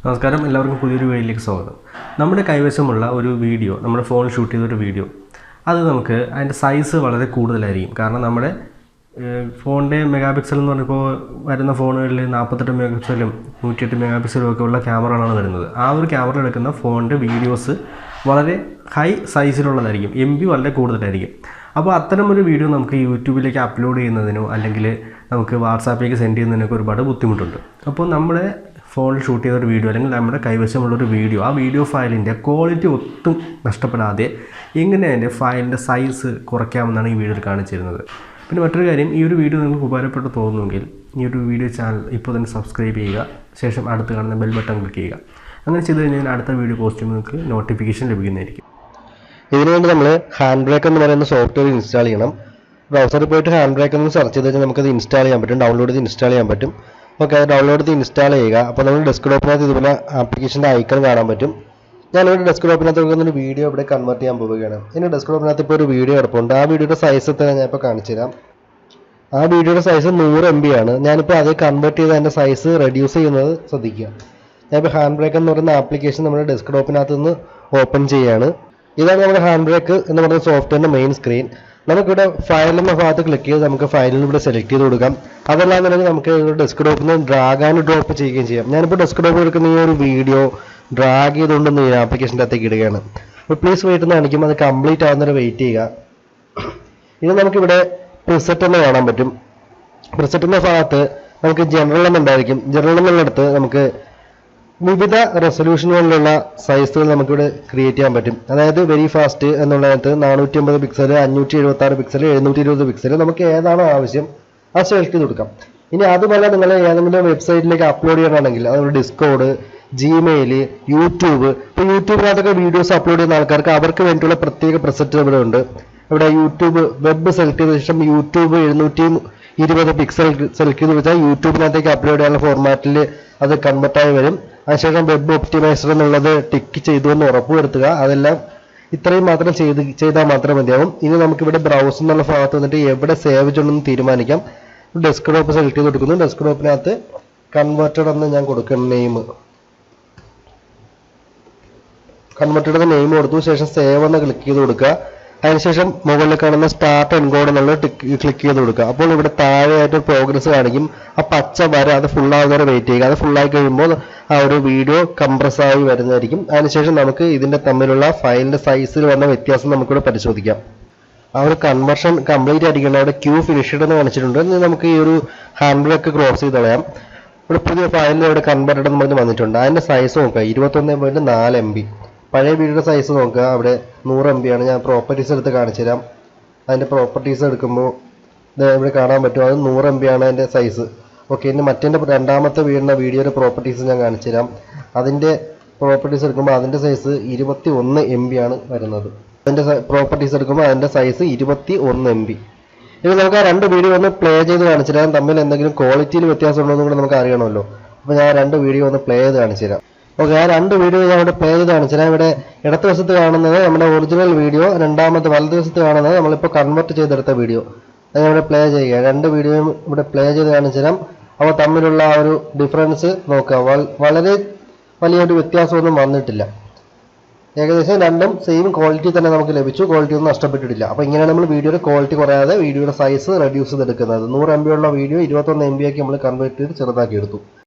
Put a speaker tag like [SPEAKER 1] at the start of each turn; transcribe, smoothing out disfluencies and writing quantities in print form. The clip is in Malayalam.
[SPEAKER 1] നമസ്കാരം, എല്ലാവർക്കും പുതിയൊരു വീഡിയോയിലേക്ക് സ്വാഗതം. നമ്മുടെ കൈവശമുള്ള ഒരു വീഡിയോ, നമ്മുടെ ഫോണിൽ ഷൂട്ട് ചെയ്തൊരു വീഡിയോ, അത് നമുക്ക് അതിൻ്റെ സൈസ് വളരെ കൂടുതലായിരിക്കും. കാരണം നമ്മുടെ ഫോണിൻ്റെ മെഗാപിക്സൽ എന്ന് പറഞ്ഞപ്പോൾ വരുന്ന ഫോണുകളിൽ 48 മെഗാപിക്സലും 108 മെഗാപിക്സലും ഒക്കെ ഉള്ള ക്യാമറകളാണ് വരുന്നത്. ആ ഒരു ക്യാമറ എടുക്കുന്ന ഫോണിൻ്റെ വീഡിയോസ് വളരെ ഹൈ സൈസിലുള്ളതായിരിക്കും, MB വളരെ കൂടുതലായിരിക്കും. അപ്പോൾ അത്തരം ഒരു വീഡിയോ നമുക്ക് യൂട്യൂബിലേക്ക് അപ്ലോഡ് ചെയ്യുന്നതിനോ അല്ലെങ്കിൽ നമുക്ക് വാട്സാപ്പിലേക്ക് സെൻഡ് ചെയ്യുന്നതിനൊക്കെ ഒരുപാട് ബുദ്ധിമുട്ടുണ്ട്. അപ്പോൾ നമ്മുടെ ഫോണിൽ ഷൂട്ട് ചെയ്തൊരു വീഡിയോ അല്ലെങ്കിൽ നമ്മുടെ കൈവശമുള്ളൊരു വീഡിയോ, ആ വീഡിയോ ഫയലിൻ്റെ ക്വാളിറ്റി ഒട്ടും നഷ്ടപ്പെടാതെ എങ്ങനെ അതിൻ്റെ ഫയലിൻ്റെ സൈസ് കുറയ്ക്കാമെന്നാണ് ഈ വീഡിയോയിൽ കാണിച്ചിരുന്നത്. പിന്നെ മറ്റൊരു കാര്യം, ഈ ഒരു വീഡിയോ നിങ്ങൾക്ക് ഉപകാരപ്പെട്ട് തോന്നുമെങ്കിൽ ഈ ഒരു വീഡിയോ ചാനൽ ഇപ്പോൾ തന്നെ സബ്സ്ക്രൈബ് ചെയ്യുക, ശേഷം അടുത്ത് കാണുന്ന ബെൽ ബട്ടൺ ക്ലിക്ക് ചെയ്യുക. അങ്ങനെ ചെയ്ത് കഴിഞ്ഞാൽ അടുത്ത വീഡിയോ പോസ്റ്റ് ചെയ്യുമ്പോൾ നിങ്ങൾക്ക് നോട്ടിഫിക്കേഷൻ ലഭിക്കുന്നതായിരിക്കും.
[SPEAKER 2] ഇതിനുവേണ്ടി നമ്മൾ ഹാൻഡ് ബ്രേക്ക് എന്ന് പറയുന്ന സോഫ്റ്റ്വെയർ ഇൻസ്റ്റാൾ ചെയ്യണം. ബ്രൗസറിൽ പോയിട്ട് ഹാൻഡ് ബ്രേക്ക് എന്ന് സെർച്ച് ചെയ്ത് കഴിഞ്ഞാൽ നമുക്കത് ഇൻസ്റ്റാൾ ചെയ്യാൻ പറ്റും, ഡൗൺലോഡ് ചെയ്ത് ഇൻസ്റ്റാൾ ചെയ്യാൻ പറ്റും. ഓക്കെ, അത് ഡൗൺലോഡ് ചെയ്ത് ഇൻസ്റ്റാൾ ചെയ്യുക. അപ്പോൾ നമ്മൾ ഡെസ്ക്ടോപ്പിനകത്ത് ഇതുപോലെ ആപ്ലിക്കേഷൻ്റെ ഐക്കൺ കാണാൻ പറ്റും. ഞാനിവിടെ ഡെസ്ക്ടോപ്പിനകത്ത് ഒരു വീഡിയോ ഇവിടെ കൺവേർട്ട് ചെയ്യാൻ പോവുകയാണ്. ഇനി ഡെസ്ക്ടോപ്പിനകത്ത് ഇപ്പോൾ ഒരു വീഡിയോ കിടപ്പുണ്ട്. ആ വീഡിയോയുടെ സൈസ് എത്ര ഞാനിപ്പോൾ കാണിച്ചു തരാം. ആ വീഡിയോയുടെ സൈസ് 100 MB ആണ്. ഞാനിപ്പോൾ അത് കൺവേർട്ട് ചെയ്ത് അതിൻ്റെ സൈസ് റെഡ്യൂസ് ചെയ്യുന്നത് ശ്രദ്ധിക്കുക. ഞാനിപ്പോൾ ഹാൻഡ് ബ്രേക്ക് എന്ന് പറയുന്ന ആപ്ലിക്കേഷൻ നമ്മുടെ ഡെസ്ക്ടോപ്പിനകത്ത് നിന്ന് ഓപ്പൺ ചെയ്യുകയാണ്. ഇതാണ് നമ്മുടെ ഹാൻഡ് ബ്രേക്ക് എന്ന് പറയുന്ന സോഫ്റ്റ്വെയറിൻ്റെ മെയിൻ സ്ക്രീൻ. നമുക്കിവിടെ ഫയൽ എന്ന ഭാഗത്ത് ക്ലിക്ക് ചെയ്ത് നമുക്ക് ഫയലിൽ ഇവിടെ സെലക്ട് ചെയ്ത് കൊടുക്കാം. അതല്ലാന്നുണ്ടെങ്കിൽ നമുക്ക് ഡെസ്ക്ടോപ്പിൽ നിന്ന് ഡ്രാഗ് ആൻഡ് ഡ്രോപ്പ് ചെയ്യുകയും ചെയ്യാം. ഞാനിപ്പോൾ ഡെസ്ക്ടോപ്പിൽ എടുക്കുന്ന ഈ ഒരു വീഡിയോ ഡ്രാഗ് ചെയ്തുകൊണ്ടൊന്ന് ഈ ആപ്ലിക്കേഷൻ്റെ അകത്തേക്ക് ഇടുകയാണ്. അപ്പോൾ പ്ലീസ് വെയിറ്റ് എന്ന് കാണിക്കും, അത് കംപ്ലീറ്റ് ആകുന്നവരെ വെയിറ്റ് ചെയ്യുക. ഇനി നമുക്കിവിടെ പ്രിസെറ്റ് എന്ന് കാണാൻ പറ്റും. പ്രിസെറ്റിൻ്റെ ഭാഗത്ത് നമുക്ക് ജനറൽ എന്നുണ്ടായിരിക്കും. ജനറൽ എന്നുള്ളിടത്ത് നമുക്ക് വിവിധ റെസൊല്യൂഷനുകളിലുള്ള സൈസുകൾ നമുക്കിവിടെ ക്രിയേറ്റ് ചെയ്യാൻ പറ്റും. അതായത് വെരി ഫാസ്റ്റ് എന്നുള്ളതിനകത്ത് 450 പിക്സൽ, 576 പിക്സൽ, 720 പിക്സൽ, നമുക്ക് ഏതാണോ ആവശ്യം അത് സെലക്ട് ചെയ്ത് കൊടുക്കാം. ഇനി അതുപോലെ നിങ്ങൾ ഏതെങ്കിലും വെബ്സൈറ്റിലേക്ക് അപ്ലോഡ് ചെയ്യണമെങ്കിൽ അതുപോലെ ഡിസ്കോഡ്, ജിമെയിൽ, യൂട്യൂബ്, ഇപ്പോൾ യൂട്യൂബിനകത്തൊക്കെ വീഡിയോസ് അപ്ലോഡ് ചെയ്യുന്ന ആൾക്കാർക്ക് അവർക്ക് വേണ്ടിയുള്ള പ്രത്യേക പ്രിസെറ്റ് ഇവിടെ ഉണ്ട്. ഇവിടെ യൂട്യൂബ് വെബ് സെലക്ട് ചെയ്ത ശേഷം യൂട്യൂബ് 720 പിക്സൽ സെലക്ട് ചെയ്ത് വെച്ചാൽ യൂട്യൂബിനകത്തേക്ക് അപ്ലോഡ് ചെയ്യാനുള്ള ഫോർമാറ്റിൽ അത് കൺവെർട്ടായി വരും. അതിനുശേഷം വെബ് ഒപ്റ്റിമൈസർ എന്നുള്ളത് ടിക്ക് ചെയ്തു എന്ന് ഉറപ്പുവരുത്തുക. അതെല്ലാം ഇത്രയും മാത്രം ചെയ്താൽ മാത്രം മതിയാവും. ഇനി നമുക്കിവിടെ ബ്രൗസ് എന്നുള്ള ഭാഗത്ത് വന്നിട്ട് എവിടെ സേവ് ചെയ്യണമെന്ന് തീരുമാനിക്കാം. ഡെസ്ക്ടോപ്പ് സെലക്ട് ചെയ്ത് കൊടുക്കുന്നു. ഡെസ്ക്ടോപ്പിനകത്ത് കൺവെർട്ടഡ് എന്ന് ഞാൻ കൊടുക്കണം നെയിം. കൺവെർട്ടഡ് നെയിം കൊടുത്തു ശേഷം സേവ് എന്ന് ക്ലിക്ക് ചെയ്ത് കൊടുക്കുക. അതിനുശേഷം മുകളിൽ കാണുന്ന സ്റ്റാർട്ട് എൻകോഡ് എന്നുള്ള ക്ലിക്ക് ചെയ്ത് കൊടുക്കുക. അപ്പോൾ ഇവിടെ താഴെയായിട്ട് പ്രോഗ്രസ് കാണിക്കും. ആ പച്ച വര അത് ഫുള്ളാകുന്നവരെ വെയിറ്റ് ചെയ്യുക. അത് ഫുള്ളായി കഴിയുമ്പോൾ ആ ഒരു വീഡിയോ കംപ്രസ്സായി വരുന്നതായിരിക്കും. അതിനുശേഷം നമുക്ക് ഇതിൻ്റെ തമ്മിലുള്ള ഫയലിൻ്റെ സൈസിൽ വന്ന വ്യത്യാസം നമുക്കിവിടെ പരിശോധിക്കാം. ആ ഒരു കൺവെർഷൻ കംപ്ലീറ്റ് ആയിരിക്കണം. അവിടെ ക്യൂ ഫിനിഷ്ഡ് എന്ന് കാണിച്ചിട്ടുണ്ട്. ഇനി നമുക്ക് ഈ ഒരു ഹാൻഡ് ബ്രേക്ക് ക്രോസ് ചെയ്ത് കളയാം. ഇവിടെ പുതിയ ഫയലിൽ ഇവിടെ കൺവെർട്ടഡ് എന്ന് പറഞ്ഞ് വന്നിട്ടുണ്ട്. അതിൻ്റെ സൈസ് നോക്കുക, 21.4 MB. പഴയ വീഡിയോയുടെ സൈസ് നോക്കുക, അവിടെ 100 MB ആണ്. ഞാൻ പ്രോപ്പർട്ടീസ് എടുത്ത് കാണിച്ചു തരാം. അതിൻ്റെ പ്രോപ്പർട്ടീസ് എടുക്കുമ്പോൾ ഇവിടെ കാണാൻ പറ്റും, അത് 100 MB ആണ് അതിൻ്റെ സൈസ്. ഓക്കെ, ഇനി മറ്റേ രണ്ടാമത്തെ വീഡിയോയുടെ പ്രോപ്പർട്ടീസ് ഞാൻ കാണിച്ചു തരാം. അതിൻ്റെ പ്രോപ്പർട്ടീസ് എടുക്കുമ്പോൾ അതിൻ്റെ സൈസ് 21 MB ആണ് വരുന്നത്. അതിൻ്റെ പ്രോപ്പർട്ടീസ് എടുക്കുമ്പോൾ അതിൻ്റെ സൈസ് 21 MB. ഇനി നമുക്ക് ആ രണ്ട് വീഡിയോ ഒന്ന് പ്ലേ ചെയ്ത് കാണിച്ചു തരാം. തമ്മിൽ എന്തെങ്കിലും ക്വാളിറ്റിയിൽ വ്യത്യാസം ഉണ്ടോ എന്ന് കൂടെ നമുക്ക് അറിയണമല്ലോ. അപ്പോൾ ഞാൻ രണ്ട് വീഡിയോ ഒന്ന് പ്ലേ ചെയ്ത് കാണിച്ചു തരാം. ഓക്കെ, ആ രണ്ട് വീഡിയോ ഞാൻ ഇവിടെ പ്ലേ ചെയ്ത് കാണിച്ചു തരാം. ഇവിടെ ഇടത്ത് വശത്ത് കാണുന്നത് നമ്മുടെ ഒറിജിനൽ വീഡിയോ, രണ്ടാമത്തെ വലത് വശത്ത് കാണുന്നത് നമ്മളിപ്പോൾ കൺവെർട്ട് ചെയ്തെടുത്ത വീഡിയോ. അത് ഞാൻ ഇവിടെ പ്ലേ ചെയ്യുക. രണ്ട് വീഡിയോയും ഇവിടെ പ്ലേ ചെയ്ത് കാണിച്ചു തരാം. അപ്പോൾ തമ്മിലുള്ള ആ ഒരു ഡിഫറൻസ് നോക്കുക, വളരെ വലിയൊരു വ്യത്യാസമൊന്നും വന്നിട്ടില്ല. ഏകദേശം രണ്ടും സെയിം ക്വാളിറ്റി തന്നെ നമുക്ക് ലഭിച്ചു, ക്വാളിറ്റി ഒന്നും നഷ്ടപ്പെട്ടിട്ടില്ല. അപ്പോൾ ഇങ്ങനെയാണ് നമ്മൾ വീഡിയോയുടെ ക്വാളിറ്റി കുറയാതെ വീഡിയോയുടെ സൈസ് റെഡ്യൂസ് ചെയ്തെടുക്കുന്നത്. 100 MB ഉള്ള വീഡിയോ 21 MB ആക്കി നമ്മൾ കൺവേർട്ട് ചെയ്ത് ചെറുതാക്കി എടുത്തു.